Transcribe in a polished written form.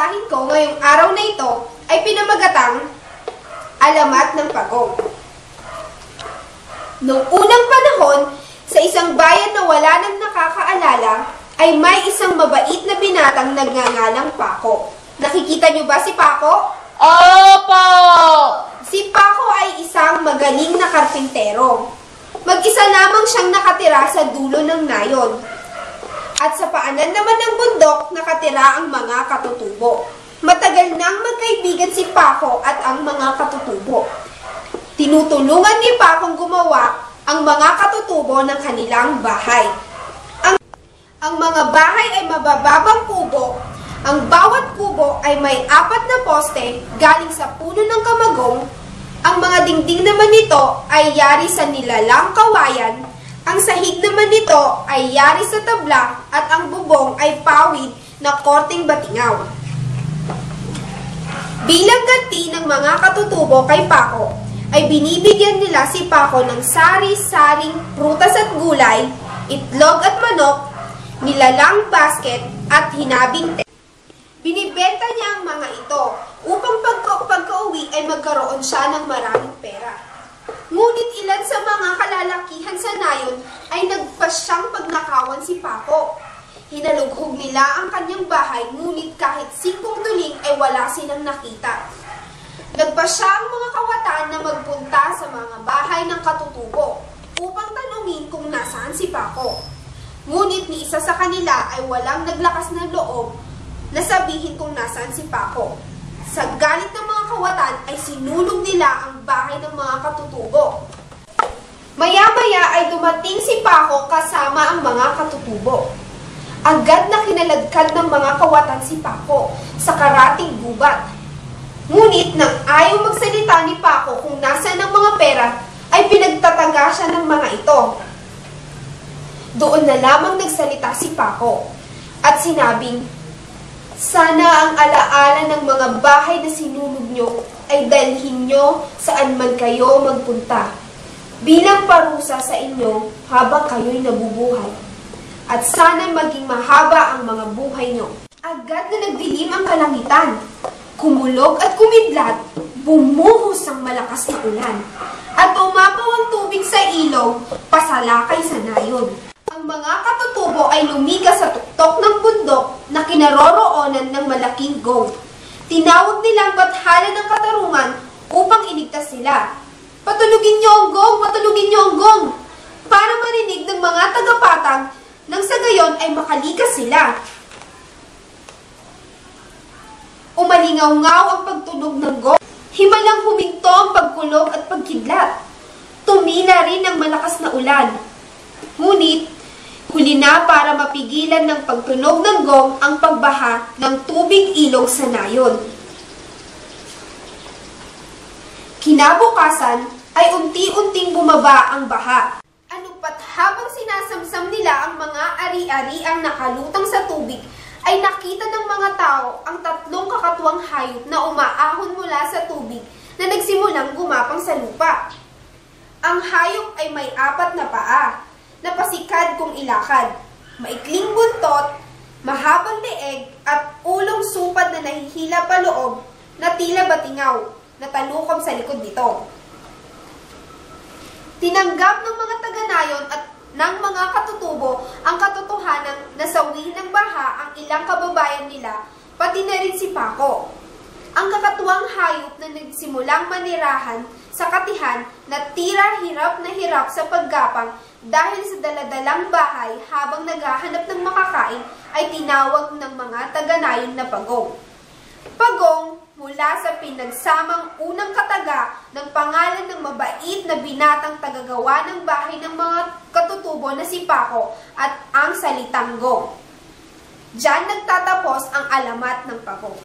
babasahin ko ngayong araw na ito ay pinamagatang Alamat ng Pagong. Noong unang panahon, sa isang bayan na wala nang nakakaalala, ay may isang mabait na binatang nagngangalang Paco. Nakikita niyo ba si Paco? Opo! Si Paco ay isang magaling na karpintero. Mag-isa lamang siyang nakatira sa dulo ng nayon. At sa paanan naman ng bundok, nakatira ang mga katutubo. Matagal nang magkaibigan si Paco at ang mga katutubo. Tinutulungan ni Paco gumawa ang mga katutubo ng kanilang bahay. Ang mga bahay ay mabababang kubo. Ang bawat kubo ay may 4 na poste galing sa puno ng kamagong. Ang mga dingding naman nito ay yari sa nilalang kawayan. Ang sahig naman nito ay yari sa tabla at ang bubong ay pawid na korteng batingaw. Bilang ganti ng mga katutubo kay Paco, ay binibigyan nila si Paco ng sari-saring prutas at gulay, itlog at manok, nilalang basket at hinabing te. Binibenta niya ang mga ito upang pagka-uwi ay magkaroon siya ng maraming pera. Ngunit ilan sa mga kalalakihan sa nayon ay nagpasyang pagnakawan si Paco. Hinalughog nila ang kanyang bahay, ngunit kahit 5 tuling ay wala silang nakita. Nagpasya ang mga kawatan na magpunta sa mga bahay ng katutubo upang tanungin kung nasaan si Paco. Ngunit ni isa sa kanila ay walang naglakas na loob na sabihin kung nasaan si Paco. Sa galit ng mga kawatan ay sinulog nila ang bahay ng mga katutubo. Maya-maya ay dumating si Paco kasama ang mga katutubo. Agad na kinaladkad ng mga kawatan si Paco sa karating gubat. Ngunit nang ayaw magsalita ni Paco kung nasaan ang mga pera, ay pinagtataga siya ng mga ito. Doon na lamang nagsalita si Paco at sinabing, "Sana ang alaala ng mga bahay na sinulog nyo ay dalhin nyo saan man kayo magpunta, bilang parusa sa inyo habang kayo'y nabubuhay. At sana maging mahaba ang mga buhay nyo." Agad na nagdilim ang kalangitan. Kumulog at kumidlat, bumuhos ang malakas na ulan, at umapaw ang tubig sa ilog, pasalakay sa nayon. Ang mga katutubo ay lumigas sa tuktok ng bundok na kinaroroonan ng malaking gong. Tinawag nilang bathala ng katarungan upang iligtas sila. "Patulugin niyo ang gong! Patulugin niyo ang gong!" Para marinig ng mga tagapatag, nang sa gayon ay makalikas sila. Umalingaw-ngaw ang pagtunog ng gong. Himalang huminto ang pagkulog at pagkidlat. Tumila rin ang malakas na ulan. Ngunit, huli na para mapigilan ng pagtunog ng gong ang pagbaha ng tubig ilog sa nayon. Kinabukasan ay unti-unting bumaba ang baha. Ano pat habang sinasamsam nila ang mga ari-ariang nakalutang sa tubig, ay nakita ng mga tao ang 3 kakatuwang hayop na umaahon mula sa tubig na nagsimulang gumapang sa lupa. Ang hayop ay may 4 na paa, na pasikad kung ilakad, maikling buntot, mahabang leeg at ulong supad na nahihila pa loob na tila batingaw na talukom sa likod nito. Tinanggap ng mga taga-nayon at ng mga katutubo ang katotohanan na sawi ng baha ang ilang kababayan nila, pati na rin si Paco. Ang kakatuwang hayop na nagsimulang manirahan sa katihan na tira hirap na hirap sa paggapang dahil sa daladalang bahay habang naghahanap ng makakain ay tinawag ng mga taga-nayon na Pagong. Pagong mula sa pinagsamang unang kataga ng pangalan ng mabait na binatang tagagawa ng bahay ng mga katutubo na si Paco at ang salitang gong. Diyan nagtatapos ang alamat ng Pagong.